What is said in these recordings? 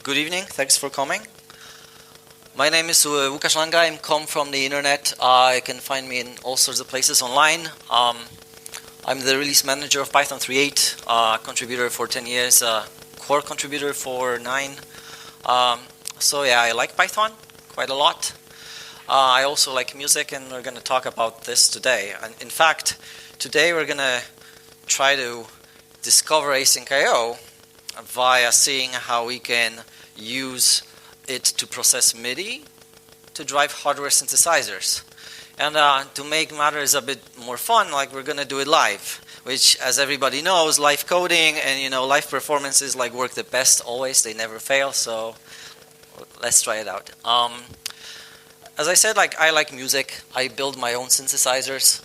Good evening. Thanks for coming. My name is Łukasz Langa. I come from the internet. You can find me in all sorts of places online. I'm the release manager of Python 3.8, contributor for 10 years, core contributor for 9. So yeah, I like Python quite a lot. I also like music, and we're going to talk about this today. And in fact, today we're going to try to discover AsyncIO via seeing how we can use it to process MIDI to drive hardware synthesizers. And to make matters a bit more fun, like we're going to do it live, which, as everybody knows, live coding and live performances work the best always. They never fail. So let's try it out. As I said, I like music. I build my own synthesizers.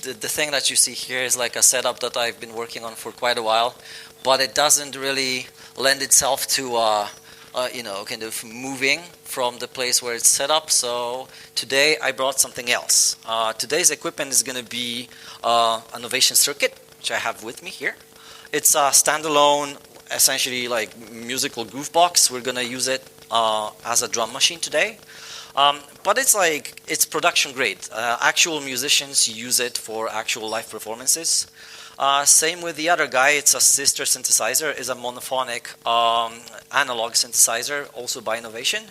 The thing that you see here is a setup that I've been working on for quite a while, but it doesn't really lend itself to kind of moving from the place where it's set up. So today I brought something else. Today's equipment is going to be a Novation circuit, which I have with me here. It's a standalone, essentially musical groove box. We're going to use it as a drum machine today. But it's production grade. Actual musicians use it for actual live performances. Same with the other guy. It's a sister synthesizer. It's a monophonic analog synthesizer, also by Novation.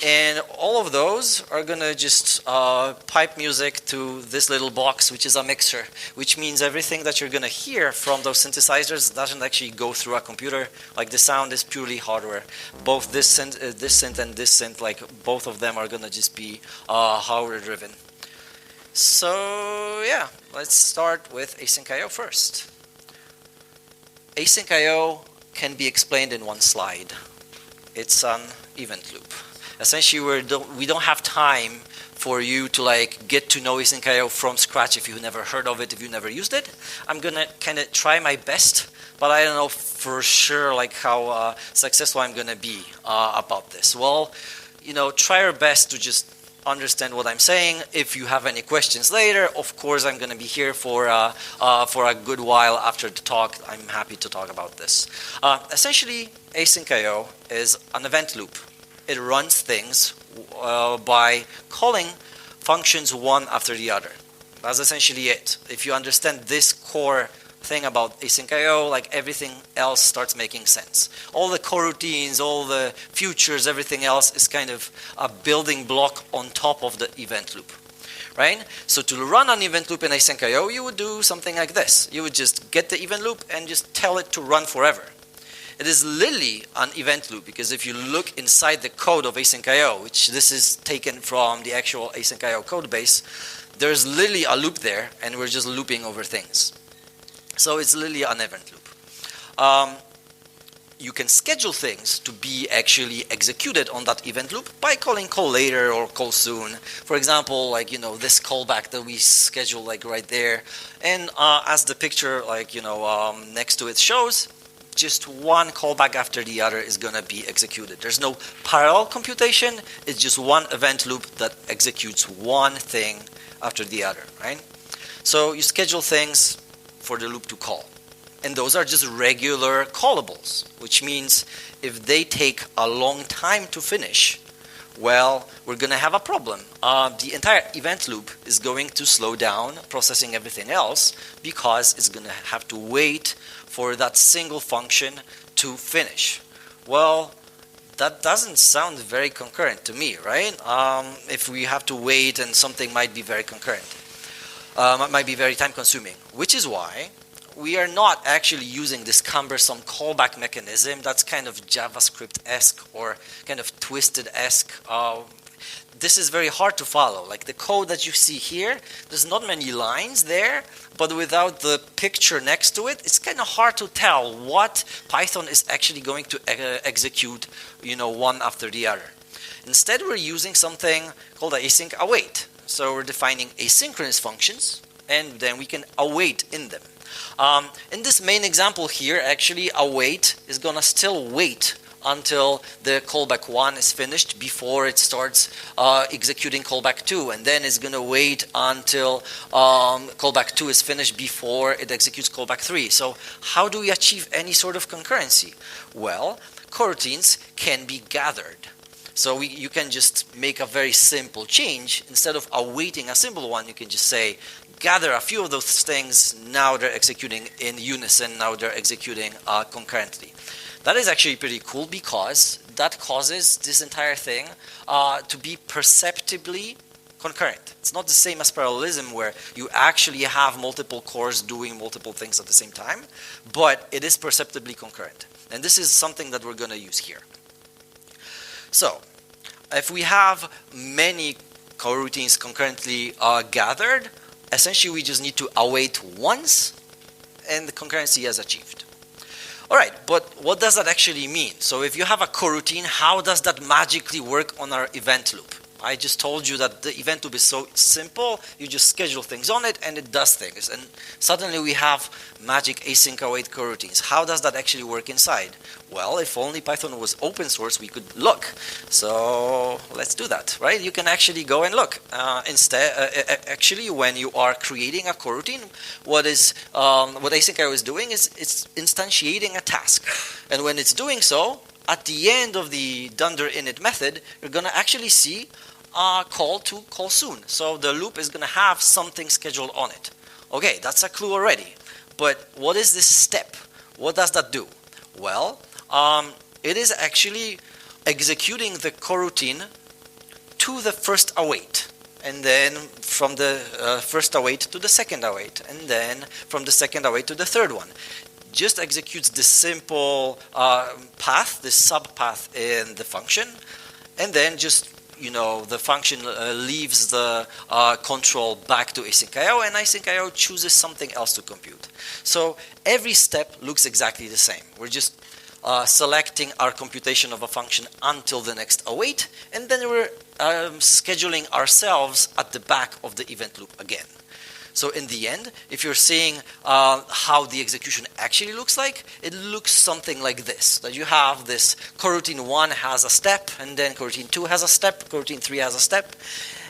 And all of those are going to just pipe music to this little box, which is a mixer, which means everything that you're going to hear from those synthesizers doesn't actually go through a computer. The sound is purely hardware. Both this synth and this synth, both of them are going to just be hardware driven. So yeah, let's start with AsyncIO first. AsyncIO can be explained in one slide. It's an event loop. Essentially, we don't have time for you to get to know AsyncIO from scratch if you've never heard of it, if you never used it. I'm gonna kind of try my best, but I don't know for sure how successful I'm gonna be about this. Well, try your best to just understand what I'm saying. If you have any questions later, of course, I'm going to be here for a good while after the talk. I'm happy to talk about this. Essentially, AsyncIO is an event loop. It runs things by calling functions one after the other. That's essentially it. If you understand this core thing about AsyncIO, everything else starts making sense. All the coroutines, all the futures, everything else is kind of a building block on top of the event loop, right? So to run an event loop in AsyncIO, you would do something like this. You would just get the event loop and just tell it to run forever. It is literally an event loop, because if you look inside the code of AsyncIO, which this is taken from the actual AsyncIO code base, there's literally a loop there, and we're just looping over things. So it's literally an event loop. You can schedule things to be actually executed on that event loop by calling call later or call soon. For example, this callback that we schedule right there. And as the picture next to it shows, just one callback after the other is going to be executed. There's no parallel computation. It's just one event loop that executes one thing after the other, right? So you schedule things for the loop to call. And those are just regular callables, which means if they take a long time to finish, well, we're going to have a problem. The entire event loop is going to slow down processing everything else, because it's going to have to wait for that single function to finish. Well, that doesn't sound very concurrent to me, right? If we have to wait, and something might be very concurrent. Might be very time consuming, which is why we are not actually using this cumbersome callback mechanism that's kind of JavaScript-esque or kind of twisted-esque. This is very hard to follow. The code that you see here, there's not many lines there, but without the picture next to it, it's kind of hard to tell what Python is actually going to execute, one after the other. Instead, we're using something called async await. So we're defining asynchronous functions, and then we can await in them. In this main example here, actually, await is going to still wait until the callback 1 is finished before it starts executing callback 2, and then it's going to wait until callback 2 is finished before it executes callback 3. So how do we achieve any sort of concurrency? Well, coroutines can be gathered. So you can just make a very simple change. Instead of awaiting a simple one, you can just say, gather a few of those things, now they're executing in unison, now they're executing concurrently. That is actually pretty cool because that causes this entire thing to be perceptibly concurrent. It's not the same as parallelism where you actually have multiple cores doing multiple things at the same time, but it is perceptibly concurrent. And this is something that we're going to use here. So, if we have many coroutines concurrently gathered, essentially we just need to await once and the concurrency is achieved. All right, but what does that actually mean? So if you have a coroutine, how does that magically work on our event loop? I just told you that the event loop is so simple, you just schedule things on it and it does things. And suddenly we have magic async await coroutines. How does that actually work inside? Well, if only Python was open source, we could look. So let's do that, right? You can actually go and look. Actually, when you are creating a coroutine, what AsyncIO is doing is it's instantiating a task. And when it's doing so, at the end of the dunder init method, you're going to actually see a call to call soon. So the loop is going to have something scheduled on it. Okay, that's a clue already. But what is this step? What does that do? Well, it is actually executing the coroutine to the first await. And then from the first await to the second await. And then from the second await to the third one. Just executes the simple path, the subpath in the function, and then just, the function leaves the control back to AsyncIO, and AsyncIO chooses something else to compute. So every step looks exactly the same. We're just selecting our computation of a function until the next await, and then we're scheduling ourselves at the back of the event loop again. So in the end, if you're seeing how the execution actually looks like, it looks something like this. That you have this coroutine 1 has a step, and then coroutine 2 has a step, coroutine 3 has a step,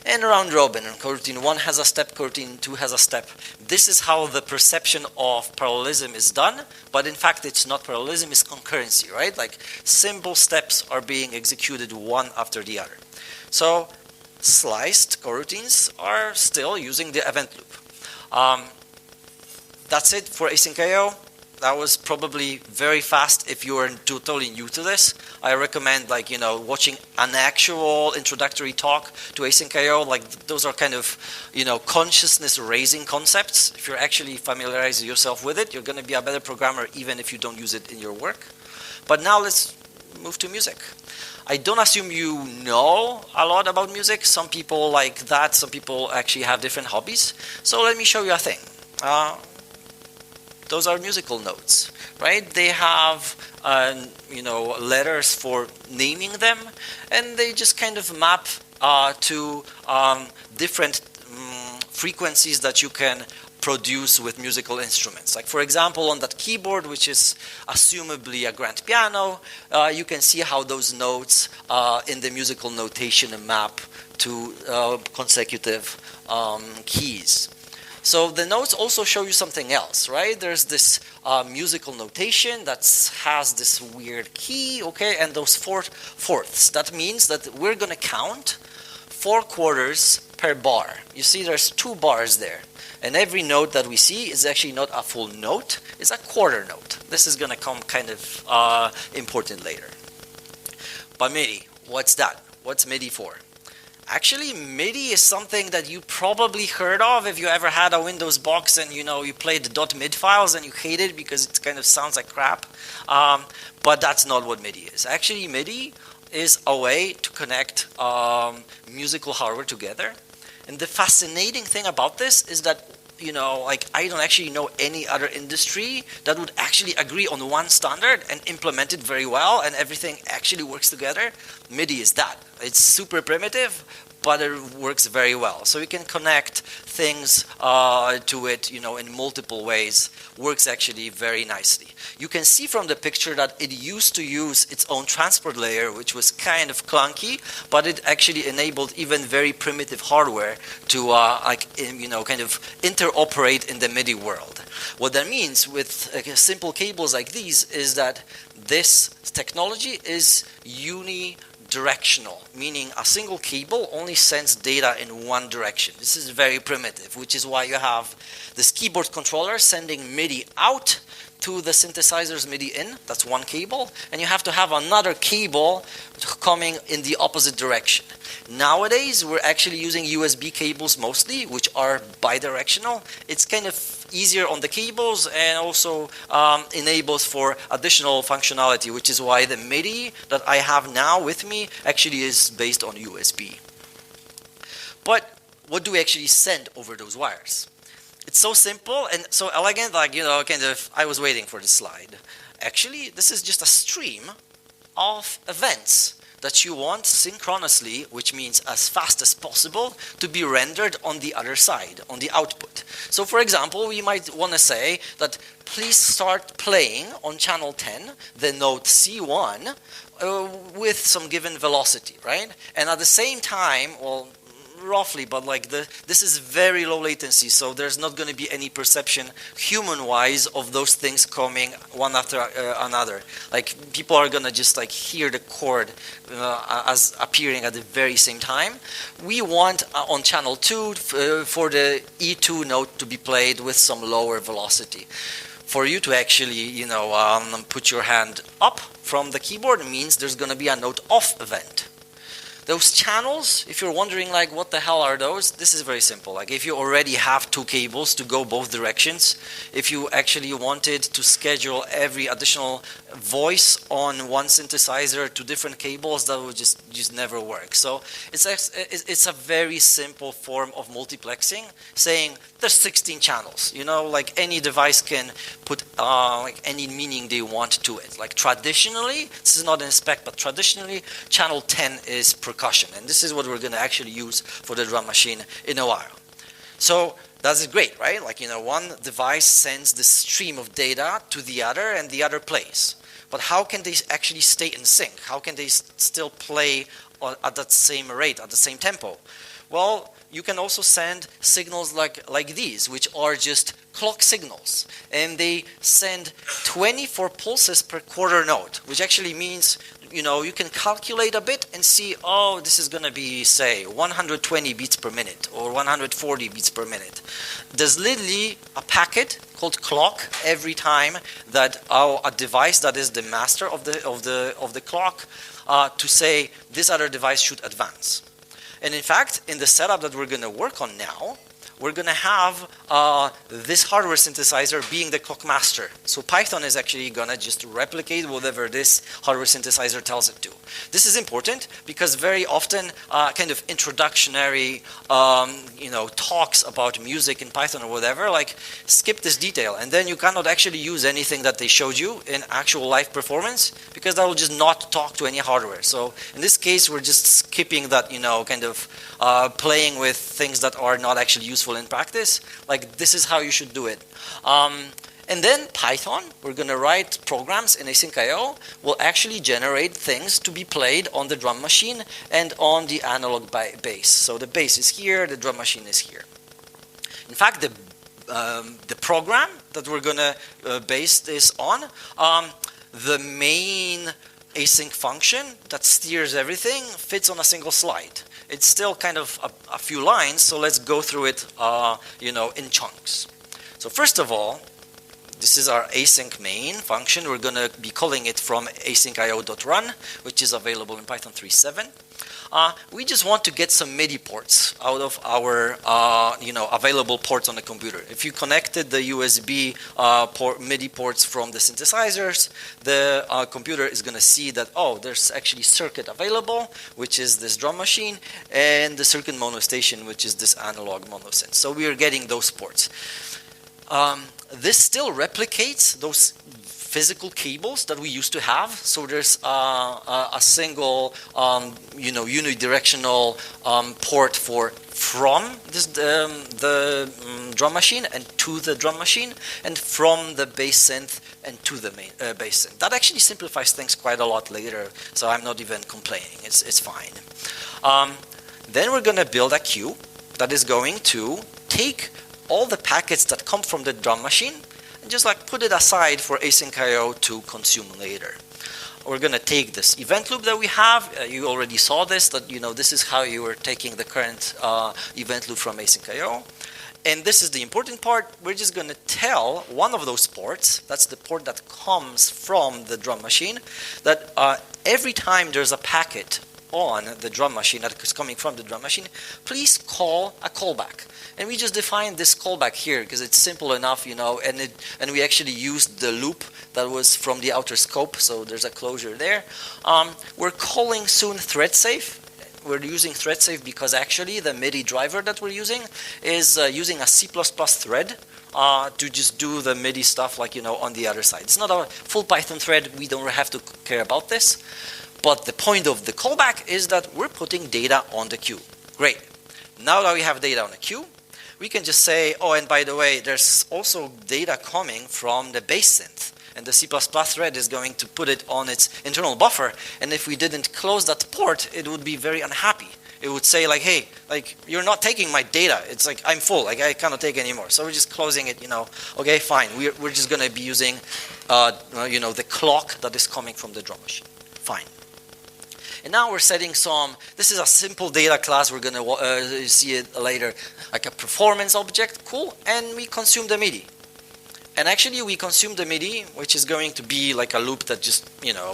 and round robin. And coroutine 1 has a step, coroutine 2 has a step. This is how the perception of parallelism is done, but in fact it's not parallelism, it's concurrency, right? Like simple steps are being executed one after the other. So sliced coroutines are still using the event loop. That's it for AsyncIO. That was probably very fast if you are totally new to this. I recommend watching an actual introductory talk to AsyncIO. Those are kind of, consciousness raising concepts. If you're actually familiarizing yourself with it, you're going to be a better programmer even if you don't use it in your work. But now let's move to music. I don't assume you know a lot about music. Some people like that. Some people actually have different hobbies. So let me show you a thing. Those are musical notes, right? They have, letters for naming them, and they just kind of map to different frequencies that you can produce with musical instruments. Like for example, on that keyboard, which is assumably a grand piano, you can see how those notes in the musical notation map to consecutive keys. So the notes also show you something else, right? There's this musical notation that has this weird key, okay, and those fourths. That means that we're going to count 4 quarters per bar. You see there's 2 bars there. And every note that we see is actually not a full note, it's a quarter note. This is going to come kind of important later. But MIDI, what's that? What's MIDI for? Actually, MIDI is something that you probably heard of if you ever had a Windows box and you played the .mid files and you hate it because it kind of sounds like crap. But that's not what MIDI is. Actually, MIDI is a way to connect musical hardware together. And the fascinating thing about this is that, I don't actually know any other industry that would actually agree on one standard and implement it very well and everything actually works together. MIDI is that. It's super primitive, but it works very well. So you can connect things to it, in multiple ways. Works actually very nicely. You can see from the picture that it used to use its own transport layer, which was kind of clunky, but it actually enabled even very primitive hardware to kind of interoperate in the MIDI world. What that means with simple cables like these is that this technology is unidirectional, meaning a single cable only sends data in one direction. This is very primitive, which is why you have this keyboard controller sending MIDI out to the synthesizer's MIDI in. That's one cable. And you have to have another cable coming in the opposite direction. Nowadays, we're actually using USB cables mostly, which are bidirectional. It's kind of easier on the cables and also enables for additional functionality, which is why the MIDI that I have now with me actually is based on USB. But what do we actually send over those wires? It's so simple and so elegant, I was waiting for this slide. Actually, this is just a stream of events that you want synchronously, which means as fast as possible, to be rendered on the other side, on the output. So for example, we might want to say that please start playing on channel 10 the note C1 with some given velocity, right? And at the same time, well, roughly, but this is very low latency, so there's not going to be any perception human-wise of those things coming one after another. People are going to just hear the chord as appearing at the very same time. We want on channel 2 for the E2 note to be played with some lower velocity. For you to actually, put your hand up from the keyboard means there's going to be a note off event. Those channels, if you're wondering what the hell are those, this is very simple. If you already have two cables to go both directions, if you actually wanted to schedule every additional voice on one synthesizer to different cables, that would just never work. So it's a very simple form of multiplexing, saying there's 16 channels. Any device can put any meaning they want to it. Traditionally, this is not in spec, but traditionally, channel 10 is percussion, and this is what we're going to actually use for the drum machine in a while. So that's great, right? One device sends this stream of data to the other, and the other plays. But how can they actually stay in sync? How can they still play at that same rate, at the same tempo? Well, you can also send signals like these, which are just clock signals. And they send 24 pulses per quarter note, which actually means, you can calculate a bit and see, oh, this is going to be, say, 120 beats per minute or 140 beats per minute. There's literally a packet called clock every time that a device that is the master of the clock to say this other device should advance. And in fact, in the setup that we're going to work on now, we're going to have this hardware synthesizer being the clock master. So Python is actually going to just replicate whatever this hardware synthesizer tells it to. This is important because very often kind of introductory talks about music in Python or whatever, skip this detail, and then you cannot actually use anything that they showed you in actual live performance because that will just not talk to any hardware. So in this case, we're just skipping that, kind of playing with things that are not actually useful in practice. This is how you should do it. And then Python, we're going to write programs in AsyncIO, will actually generate things to be played on the drum machine and on the analog bass. So the bass is here, the drum machine is here. In fact, the program that we're going to base this on, the main async function that steers everything fits on a single slide. It's still kind of a few lines, so let's go through it, in chunks. So first of all, this is our async main function. We're going to be calling it from asyncio.run, which is available in Python 3.7. We just want to get some MIDI ports out of our available ports on the computer. If you connected the USB MIDI ports from the synthesizers, the computer is going to see that, oh, there's actually circuit available, which is this drum machine, and the circuit mono station, which is this analog mono synth. So we are getting those ports. This still replicates those physical cables that we used to have. So there's a single, unidirectional port from the drum machine and to the drum machine, and from the bass synth and to the main bass synth. That actually simplifies things quite a lot later, so I'm not even complaining. It's fine. Then we're going to build a queue that is going to take all the packets that come from the drum machine and just like put it aside for AsyncIO to consume later. We're going to take this event loop that we have. You already saw this, that this is how you are taking the current event loop from AsyncIO. And this is the important part. We're just going to tell one of those ports, that's the port that comes from the drum machine, that every time there's a packet on the drum machine that is coming from the drum machine, please call a callback. And we just define this callback here because it's simple enough, and we actually used the loop that was from the outer scope, so there's a closure there. We're calling soon thread safe. We're using thread safe because actually the MIDI driver that we're using is using a C++ thread to just do the MIDI stuff on the other side. It's not a full Python thread. We don't have to care about this. But the point of the callback is that we're putting data on the queue. Great. Now that we have data on the queue, we can just say, oh, and by the way, there's also data coming from the bass synth. And the C++ thread is going to put it on its internal buffer. And if we didn't close that port, it would be very unhappy. It would say hey, you're not taking my data. It's I'm full, I cannot take anymore. So we're just closing it, Okay, fine. We're just going to be using, the clock that is coming from the drum machine. Fine. And now we're setting this is a simple data class. We're going to see it later, like a performance object, cool. And we consume the MIDI. And actually we consume the MIDI, which is going to be like a loop that just,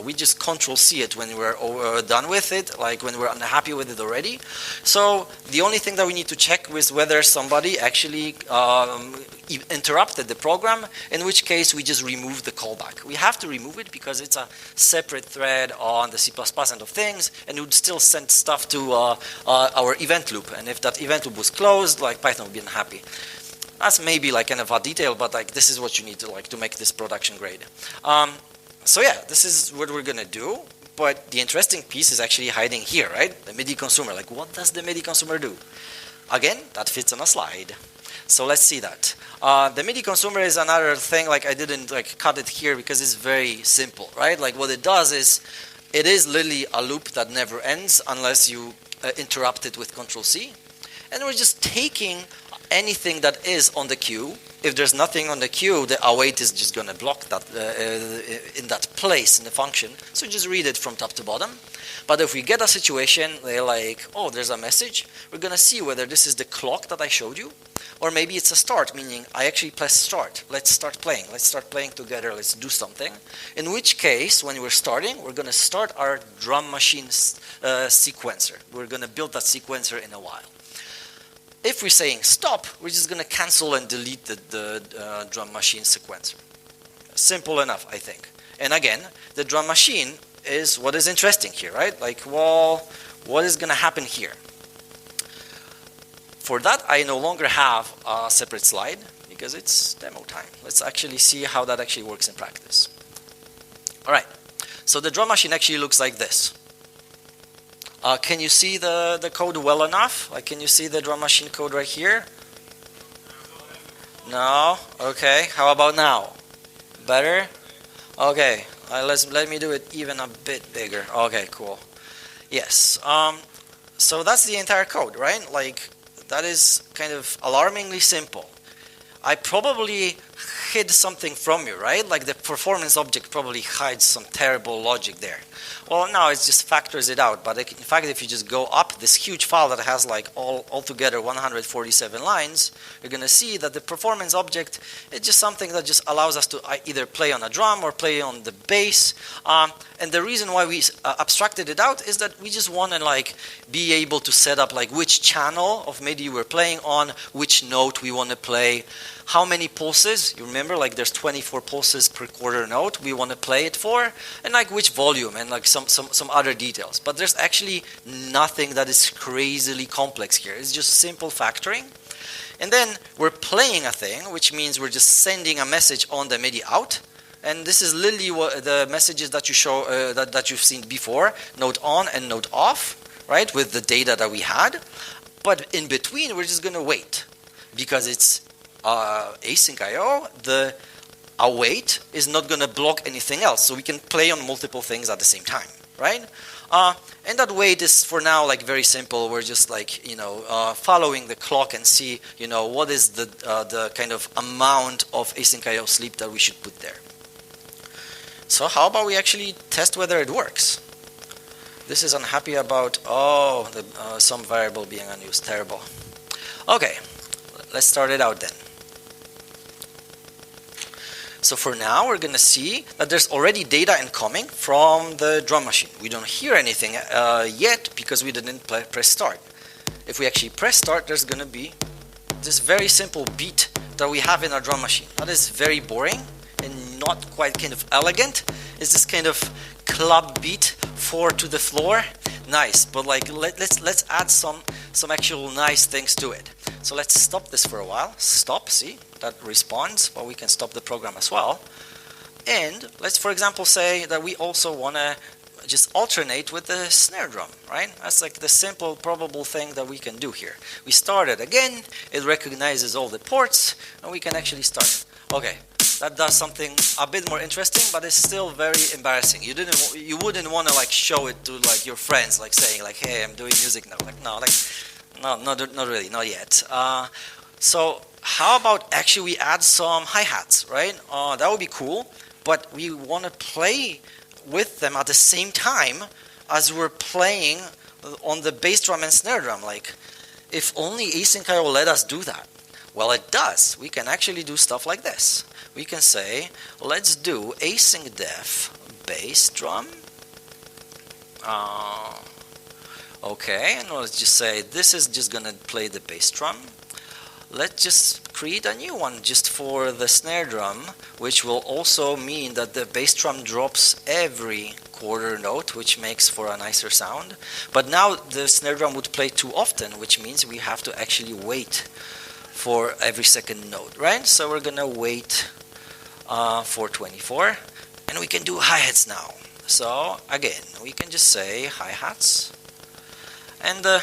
we just control-C it when we're done with it, when we're unhappy with it already. So the only thing that we need to check is whether somebody actually interrupted the program, in which case we just remove the callback. We have to remove it because it's a separate thread on the C++ end of things, and it would still send stuff to our event loop. And if that event loop was closed, Python would be unhappy. That's maybe kind of a detail, but this is what you need to make this production grade. So yeah, this is what we're gonna do. But the interesting piece is actually hiding here, right? The MIDI consumer. What does the MIDI consumer do? Again, that fits on a slide. So let's see that. The MIDI consumer is another thing. I didn't cut it here because it's very simple, right? What it does is, it is literally a loop that never ends unless you interrupt it with Control-C. And we're just taking anything that is on the queue. If there's nothing on the queue, the await is just going to block that in that place in the function. So just read it from top to bottom. But if we get a situation, they're oh, there's a message, we're going to see whether this is the clock that I showed you, or maybe it's a start, meaning I actually press start. Let's start playing. Let's start playing together. Let's do something. In which case, when we're starting, we're going to start our drum machine sequencer. We're going to build that sequencer in a while. If we're saying stop, we're just going to cancel and delete the drum machine sequencer. Simple enough, I think. And again, the drum machine is what is interesting here, right? Well, what is going to happen here? For that, I no longer have a separate slide because it's demo time. Let's actually see how that actually works in practice. All right. So the drum machine actually looks like this. Can you see the code well enough? Can you see the drum machine code right here? No? Okay. How about now? Better? Okay. Let me do it even a bit bigger. Okay, cool. Yes. So that's the entire code, right? That is kind of alarmingly simple. I probably hid something from you, right? The performance object probably hides some terrible logic there. Well, now it just factors it out. But in fact, if you just go up this huge file that has altogether 147 lines, you're going to see that the performance object is just something that just allows us to either play on a drum or play on the bass. And the reason why we abstracted it out is that we just want to be able to set up which channel of MIDI we're playing on, which note we want to play, how many pulses. You remember, there's 24 pulses per quarter note we want to play it for, and which volume, and some other details. But there's actually nothing that is crazily complex here. It's just simple factoring. And then we're playing a thing, which means we're just sending a message on the MIDI out. And this is literally what the messages that you show that you've seen before, node on and node off, right, with the data that we had. But in between, we're just going to wait because it's AsyncIO. The await is not going to block anything else, so we can play on multiple things at the same time, right? And that wait is for now like very simple. We're just like following the clock and see what is the kind of amount of AsyncIO sleep that we should put there. So how about we actually test whether it works? This is unhappy about some variable being unused. Terrible. Okay, let's start it out then. So for now, we're going to see that there's already data incoming from the drum machine. We don't hear anything yet because we didn't press start. If we actually press start, there's going to be this very simple beat that we have in our drum machine. That is very boring and not quite kind of elegant. It's this kind of club beat, 4 to the floor. Nice, but like let's add some actual nice things to it. So let's stop this for a while. Stop, see, that responds, but we can stop the program as well. And let's, for example, say that we also want to just alternate with the snare drum, right? That's like the simple, probable thing that we can do here. We start it again, it recognizes all the ports, and we can actually start. Okay, that does something a bit more interesting, but it's still very embarrassing. You wouldn't want to like show it to like your friends, like saying like, hey, I'm doing music now. Like no, not really, not yet. So how about actually we add some hi-hats, right? That would be cool, but we want to play with them at the same time as we're playing on the bass drum and snare drum. Like, if only AsyncIO let us do that. Well, it does. We can actually do stuff like this. We can say, let's do async def bass drum. Okay, and let's just say this is just going to play the bass drum. Let's just create a new one just for the snare drum, which will also mean that the bass drum drops every quarter note, which makes for a nicer sound. But now the snare drum would play too often, which means we have to actually wait for every second note, right? So we're going to wait for 24, and we can do hi-hats now. So again, we can just say hi-hats. And the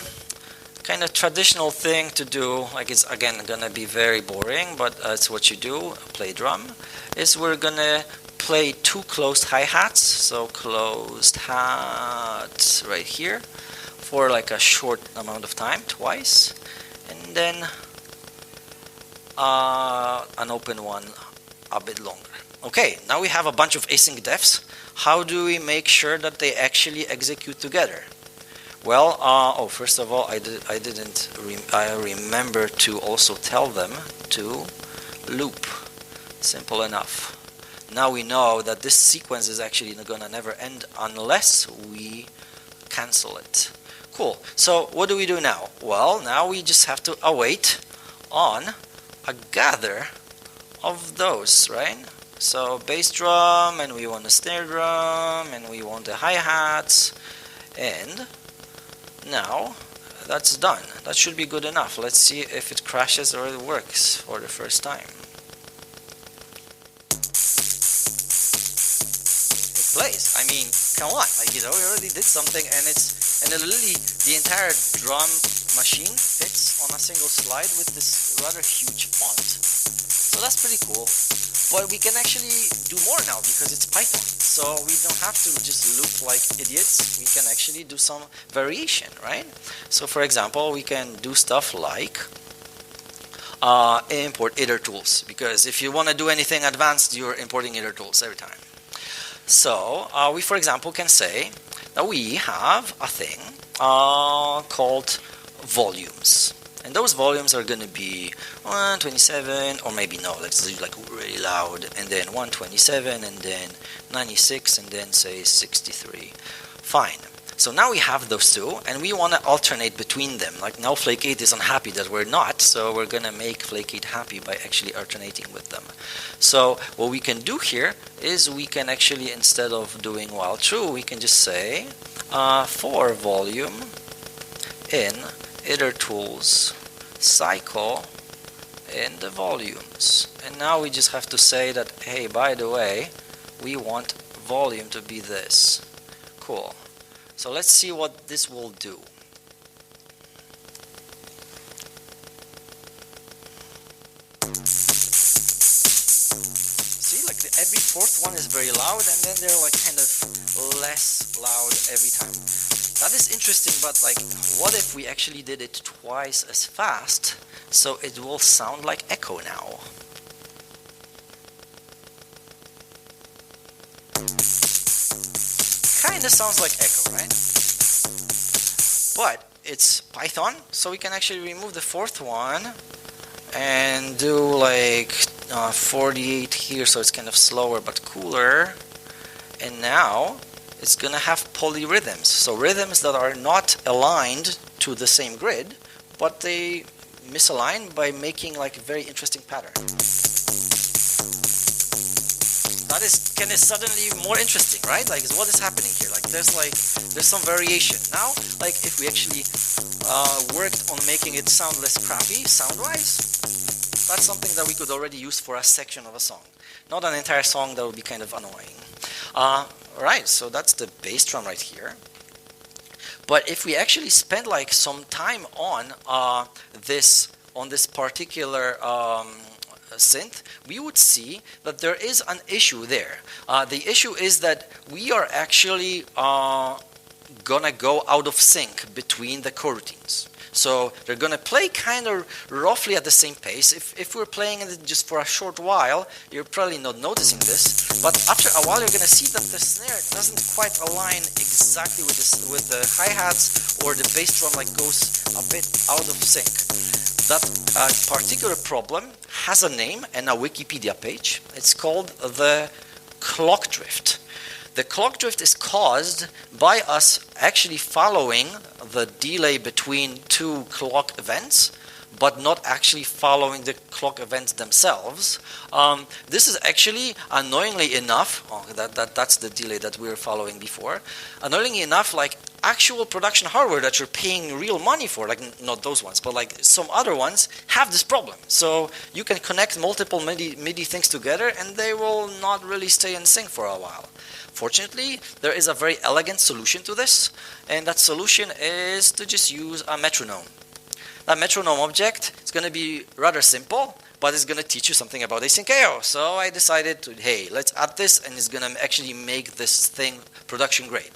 kind of traditional thing to do, like it's again going to be very boring, but it's what you do, play drum, is we're going to play 2 closed hi-hats. So closed hats right here for like a short amount of time, twice. And then an open one a bit longer. Okay, now we have a bunch of async defs. How do we make sure that they actually execute together? Well, first of all, I remember to also tell them to loop. Simple enough. Now we know that this sequence is actually going to never end unless we cancel it. Cool. So what do we do now? Well, now we just have to await on a gather of those, right? So bass drum, and we want a snare drum, and we want the hi-hats, and now that's done. That should be good enough. Let's see if it crashes or it works for the first time. It plays. I mean, come on, like we already did something, and literally the entire drum machine fits on a single slide with this rather huge font. So that's pretty cool. But we can actually do more now because it's Python. So we don't have to just loop like idiots. We can actually do some variation, right? So for example, we can do stuff like import iter tools. Because if you want to do anything advanced, you're importing iter tools every time. So we, for example, can say that we have a thing called volumes. And those volumes are going to be 127, or maybe no, let's do like really loud, and then 127, and then 96, and then say 63. Fine. So now we have those two, and we want to alternate between them. Like now Flake 8 is unhappy that we're not, so we're going to make Flake 8 happy by actually alternating with them. So what we can do here is we can actually, instead of doing while true, we can just say for volume in iter tools cycle in the volumes. And now we just have to say that, hey, by the way, we want volume to be this. Cool. So let's see what this will do. See, like every fourth one is very loud, and then they're like kind of less loud every time. That is interesting, but like, what if we actually did it twice as fast, so it will sound like echo now? Kinda sounds like echo, right? But it's Python, so we can actually remove the fourth one and do like 48 here, so it's kind of slower but cooler. And now it's gonna have polyrhythms, so rhythms that are not aligned to the same grid, but they misalign by making like a very interesting pattern. That is kind of suddenly more interesting, right? Like, what is happening here? Like, there's some variation. Now, like, if we actually worked on making it sound less crappy, sound-wise, that's something that we could already use for a section of a song. Not an entire song, that would be kind of annoying. Right, so that's the bass drum right here. But if we actually spend like some time on this particular synth, we would see that there is an issue there. The issue is that we are actually gonna go out of sync between the coroutines. So they're gonna play kind of roughly at the same pace. If we're playing it just for a short while, you're probably not noticing this, but after a while you're gonna see that the snare doesn't quite align exactly with the hi-hats, or the bass drum like goes a bit out of sync. That particular problem has a name and a Wikipedia page. It's called the clock drift. The clock drift is caused by us actually following the delay between two clock events, but not actually following the clock events themselves. This is actually, annoyingly enough, that's the delay that we were following before. Annoyingly enough, like actual production hardware that you're paying real money for, like not those ones, but like some other ones, have this problem. So you can connect multiple MIDI things together, and they will not really stay in sync for a while. Fortunately, there is a very elegant solution to this, and that solution is to just use a metronome. That metronome object is going to be rather simple, but it's going to teach you something about AsyncIO. So I decided to, hey, let's add this, and it's going to actually make this thing production grade.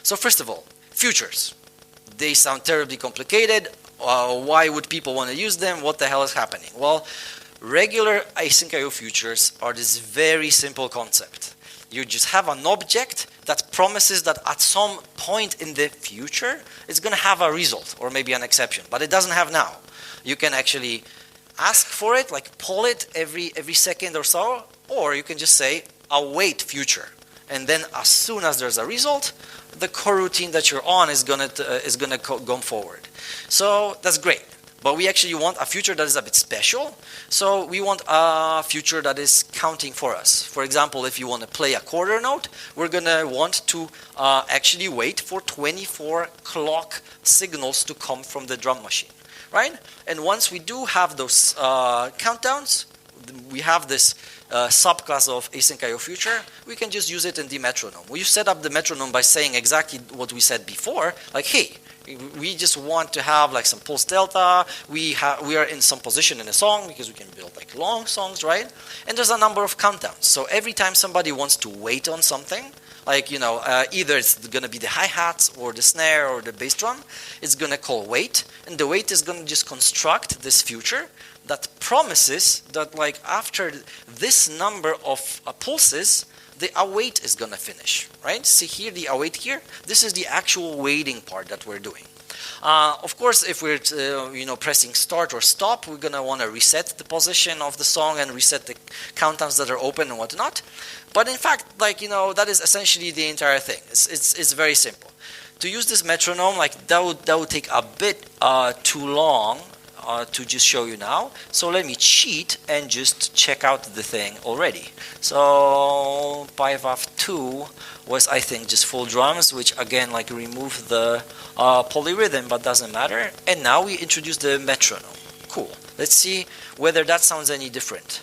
So first of all, futures. They sound terribly complicated. Why would people want to use them? What the hell is happening? Well, regular AsyncIO futures are this very simple concept. You just have an object that promises that at some point in the future, it's going to have a result or maybe an exception, but it doesn't have now. You can actually ask for it, like pull it every second or so, or you can just say await future, and then as soon as there's a result, the coroutine that you're on is gonna go forward. So that's great. But we actually want a future that is a bit special. So we want a future that is counting for us. For example, if you want to play a quarter note, we're going to want to actually wait for 24 clock signals to come from the drum machine, right? And once we do have those countdowns, we have this subclass of AsyncIO future, we can just use it in the metronome. We set up the metronome by saying exactly what we said before, like, hey, we just want to have like some pulse delta. We are in some position in a song because we can build like long songs, right? And there's a number of countdowns. So every time somebody wants to wait on something, like, you know, either it's going to be the hi-hats or the snare or the bass drum, it's going to call wait. And the wait is going to just construct this future that promises that like after this number of pulses, the await is going to finish, right? See here, the await here, this is the actual waiting part that we're doing. Of course, if we're pressing start or stop, we're going to want to reset the position of the song and reset the countdowns that are open and whatnot. But in fact, like, you know, that is essentially the entire thing. It's very simple. To use this metronome, like that would take a bit too long to just show you now. So let me cheat and just check out the thing already. So PyWaw 2 was, I think, just full drums, which again like remove the polyrhythm, but doesn't matter. And now we introduce the metronome. Cool. Let's see whether that sounds any different.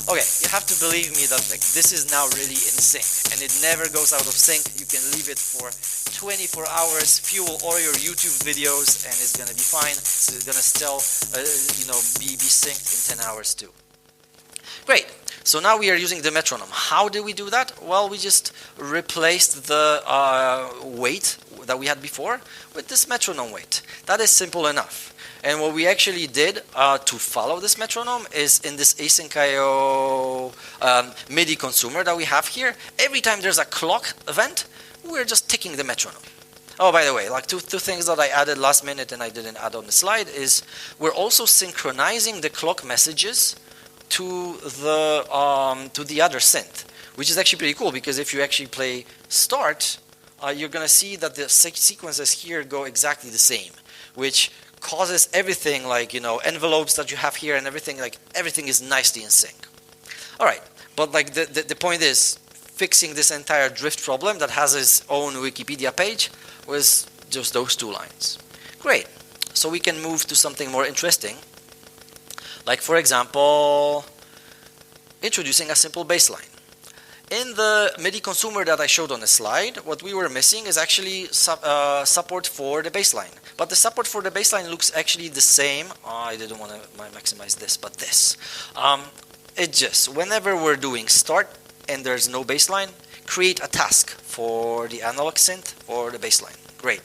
Okay, you have to believe me that like this is now really in sync, and it never goes out of sync. You can leave it for 24 hours, fuel all your YouTube videos, and it's gonna be fine. So it's gonna still, be synced in 10 hours too. Great. So now we are using the metronome. How do we do that? Well, we just replaced the weight that we had before with this metronome weight. That is simple enough. And what we actually did to follow this metronome is in this AsyncIO MIDI consumer that we have here. Every time there's a clock event, we're just ticking the metronome. Oh, by the way, like two things that I added last minute and I didn't add on the slide is we're also synchronizing the clock messages to the other synth, which is actually pretty cool because if you actually play start, you're gonna see that the sequences here go exactly the same, which causes everything like, envelopes that you have here and everything, like everything is nicely in sync. All right, but like the point is fixing this entire drift problem that has its own Wikipedia page was just those two lines. Great, so we can move to something more interesting, like for example, introducing a simple bass line. In the MIDI consumer that I showed on the slide, what we were missing is actually support for the bass line. But the support for the bass line looks actually the same. I didn't want to maximize this, but this. It just, whenever we're doing start and there's no bass line, create a task for the analog synth or the bass line. Great.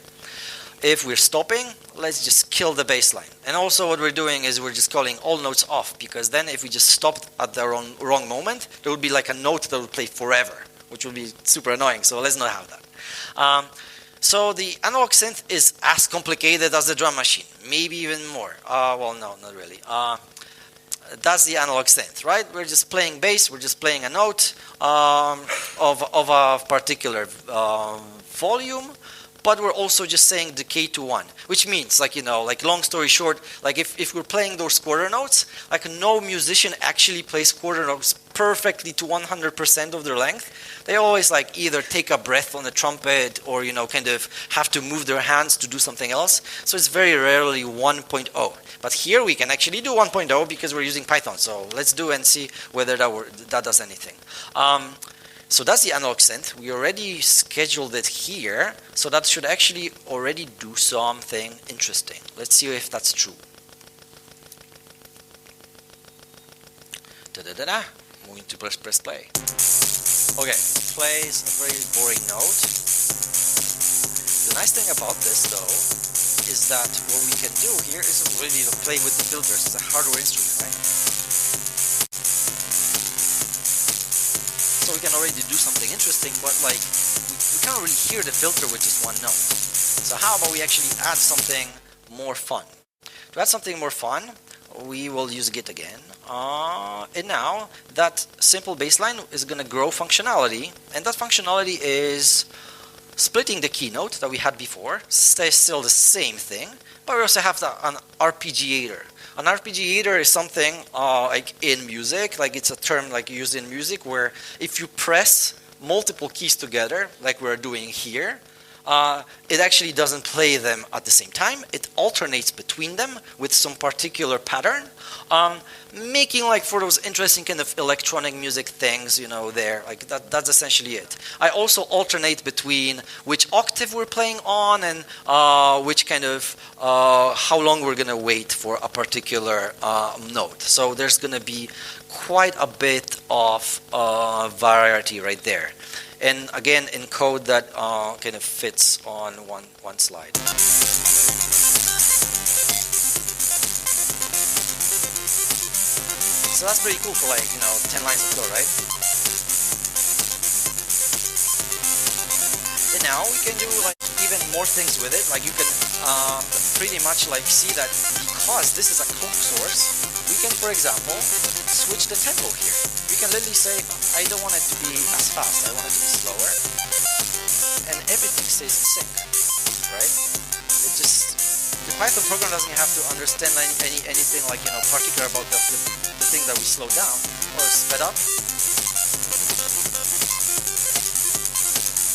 If we're stopping, let's just kill the bass line. And also what we're doing is we're just calling all notes off, because then if we just stopped at the wrong moment, there would be like a note that would play forever, which would be super annoying, so let's not have that. So the analog synth is as complicated as the drum machine, maybe even more. Well, no, not really. That's the analog synth, right? We're just playing bass, we're just playing a note of a particular volume, but we're also just saying decay to 1, which means, like, like long story short, like if we're playing those quarter notes, like no musician actually plays quarter notes perfectly to 100% of their length. They always like either take a breath on the trumpet or, kind of have to move their hands to do something else. So it's very rarely 1.0. But here we can actually do 1.0 because we're using Python. So let's do and see whether that does anything. So that's the analog synth. We already scheduled it here, so that should actually already do something interesting. Let's see if that's true. Da-da-da-da. Moving to press play. Okay, plays a very boring note. The nice thing about this, though, is that what we can do here is really play with the filters. It's a hardware instrument, right? So we can already do something interesting, but like we can't really hear the filter with just one note. So how about we actually add something more fun? To add something more fun, we will use Git again. And now that simple bassline is going to grow functionality, and that functionality is splitting the keynote that we had before. Stays still the same thing, but we also have an arpeggiator. An arpeggiator is something like in music, like it's a term like used in music where if you press multiple keys together, like we're doing here, it actually doesn't play them at the same time. It alternates between them with some particular pattern, making like for those interesting kind of electronic music things, there. Like that's essentially it. I also alternate between which octave we're playing on and which kind of how long we're gonna wait for a particular note. So there's gonna be quite a bit of variety right there. And again, in code that kind of fits on one slide. So that's pretty cool for like, 10 lines of code, right? And now we can do like even more things with it. Like you can pretty much like see that because this is a clock source, we can, for example, switch the tempo here. We can literally say, I don't want it to be as fast, I want it to be slower. And everything stays in sync, right? It just, the Python program doesn't have to understand anything like, particular about the thing that we slow down or sped up.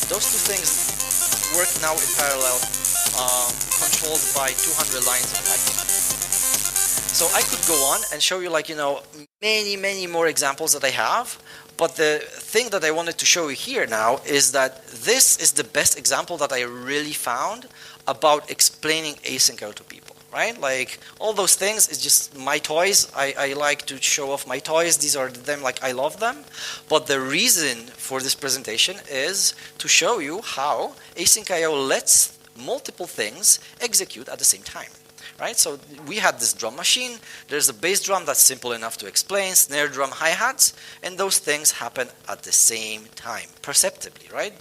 Those two things work now in parallel controlled by 200 lines of Python. So I could go on and show you many more examples that I have. But the thing that I wanted to show you here now is that this is the best example that I really found about explaining AsyncIO to people, right? Like all those things is just my toys. I like to show off my toys. These are them, I love them. But the reason for this presentation is to show you how AsyncIO lets multiple things execute at the same time. Right, so we had this drum machine. There's a bass drum that's simple enough to explain, snare drum, hi-hats, and those things happen at the same time, perceptibly, right?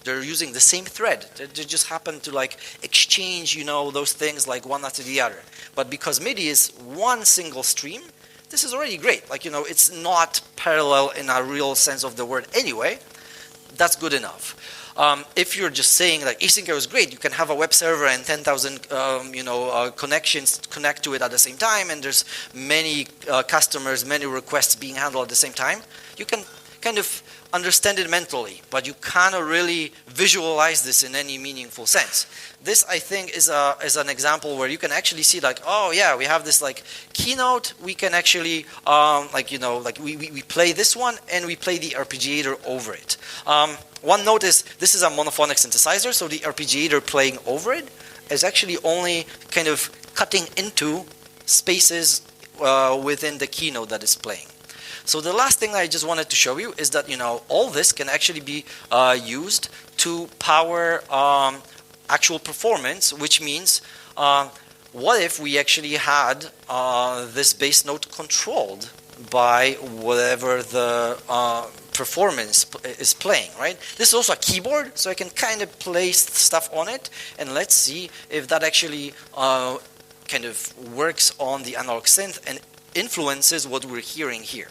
They're using the same thread. They just happen to exchange, those things one after the other. But because MIDI is one single stream, this is already great. It's not parallel in a real sense of the word anyway. That's good enough. If you're just saying AsyncIO is great, you can have a web server and 10,000 connections connect to it at the same time, and there's many customers, many requests being handled at the same time. You can kind of understand it mentally, but you cannot really visualize this in any meaningful sense. This, I think, is an example where you can actually see oh yeah, we have this keynote. We can actually we play this one and we play the arpeggiator over it. One note is this is a monophonic synthesizer, so the arpeggiator playing over it is actually only kind of cutting into spaces within the keynote that is playing. So the last thing I just wanted to show you is that all this can actually be used to power actual performance, which means what if we actually had this bass note controlled by whatever the performance is playing, right? This is also a keyboard, so I can kind of place stuff on it, and let's see if that actually kind of works on the analog synth and influences what we're hearing here.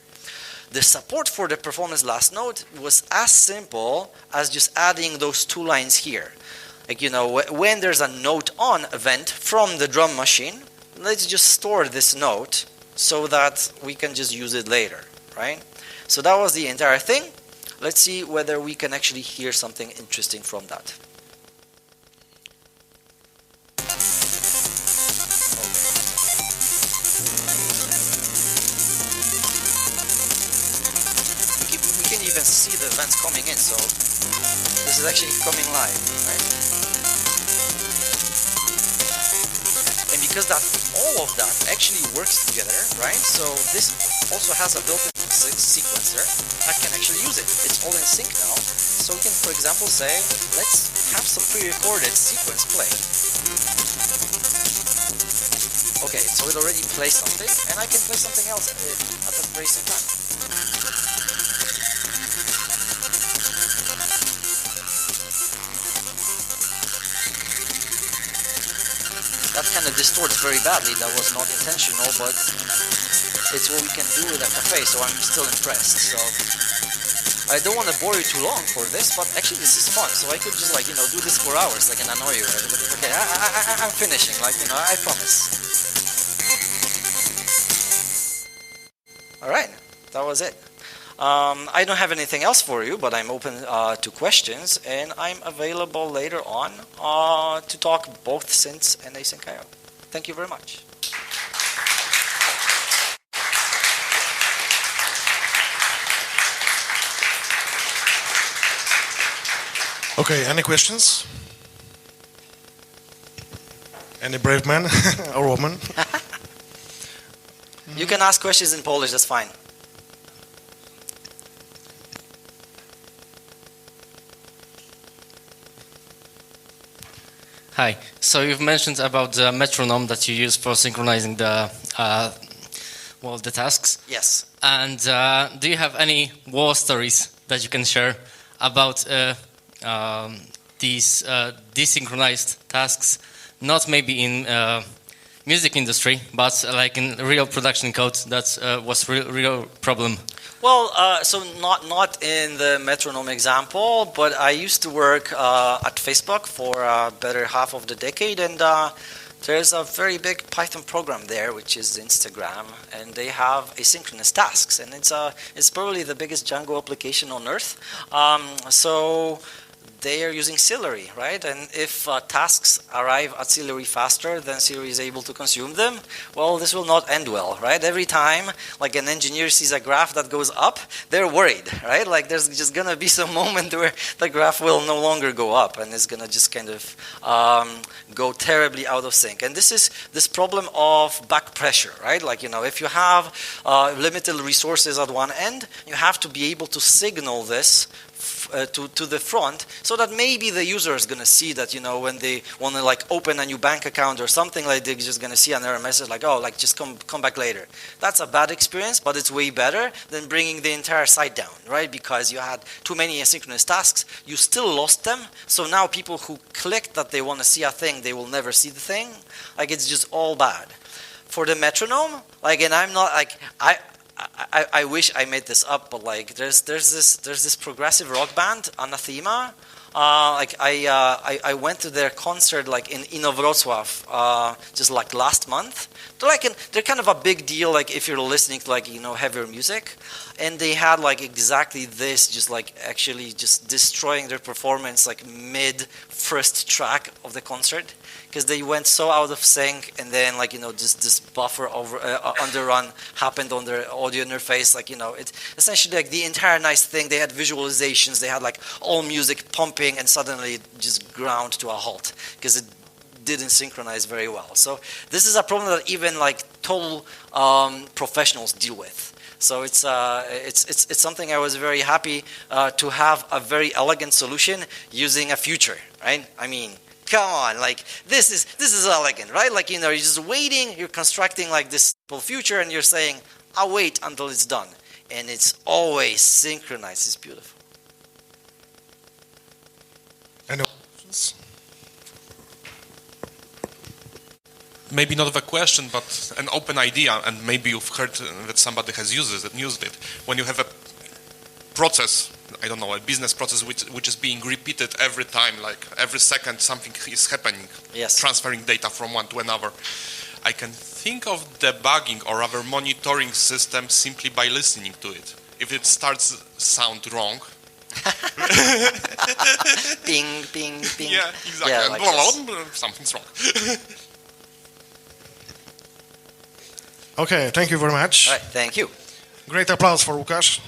The support for the performance last note was as simple as just adding those two lines here. When there's a note on event from the drum machine, let's just store this note so that we can just use it later, right? So that was the entire thing. Let's see whether we can actually hear something interesting from that. We can even see the events coming in, so this is actually coming live, right? And because all of that actually works together, right? So this also has a built-in sequencer that can actually use it. It's all in sync now. So we can, for example, say, let's have some pre-recorded sequence play. Okay, so it already plays something, and I can play something else at the very same time. That kind of distorts very badly. That was not intentional, but it's what we can do with a cafe, so I'm still impressed. So I don't want to bore you too long for this, but actually this is fun. So I could just do this for hours, and annoy you. Okay, I'm finishing. I promise. All right, that was it. I don't have anything else for you, but I'm open to questions, and I'm available later on to talk both synths and AsyncIO. Thank you very much. Okay, any questions? Any brave man or woman? You can ask questions in Polish, that's fine. Hi. So you've mentioned about the metronome that you use for synchronizing the the tasks. Yes. And do you have any war stories that you can share about these desynchronized tasks? Not maybe in music industry, but in real production code that was real problem. Well, so not in the metronome example, but I used to work at Facebook for a better half of the decade, and there's a very big Python program there, which is Instagram, and they have asynchronous tasks, and it's probably the biggest Django application on earth. So they are using Celery, right? And if tasks arrive at Celery faster than Celery is able to consume them, well, this will not end well, right? Every time, like an engineer sees a graph that goes up, they're worried, right? Like there's just gonna be some moment where the graph will no longer go up and it's gonna just kind of go terribly out of sync. And this is this problem of back pressure, right? Like, you know, if you have limited resources at one end, you have to be able to signal this to the front, so that maybe the user is going to see that, you know, when they want to like open a new bank account or something, like they're just going to see an error message like, oh, like just come back later. That's a bad experience, but it's way better than bringing the entire site down, right? Because you had too many asynchronous tasks, you still lost them, so now people who clicked that they want to see a thing, they will never see the thing. Like it's just all bad. For the metronome, like, and I'm not like, I wish I made this up, but like there's this progressive rock band, Anathema. Like I went to their concert like in Wrocław just like last month. They're kind of a big deal, like if you're listening to like, you know, heavier music, and they had like exactly this, just like actually just destroying their performance like mid first track of the concert, because they went so out of sync, and then like, you know, just this buffer over underrun happened on their audio interface. Like, you know, it's essentially like the entire nice thing. They had visualizations, they had like all music pumping, and suddenly it just ground to a halt because it didn't synchronize very well. So this is a problem that even like total professionals deal with. So it's something I was very happy to have a very elegant solution using a future, right? I mean, come on, like this is elegant, right? Like, you know, you're just waiting, you're constructing like this future, and you're saying, I'll wait until it's done, and it's always synchronized. It's beautiful. Any questions? Maybe not a question, but an open idea, and maybe you've heard that somebody has used it. When you have a process, I don't know, a business process which is being repeated every time, like every second something is happening, Yes. transferring data from one to another. I can think of debugging or rather monitoring system simply by listening to it. If it starts sound wrong, Ping, ping, ping. yeah, exactly, Yeah, and like something's wrong. Okay, thank you very much. All right, thank you. Great applause for Łukasz.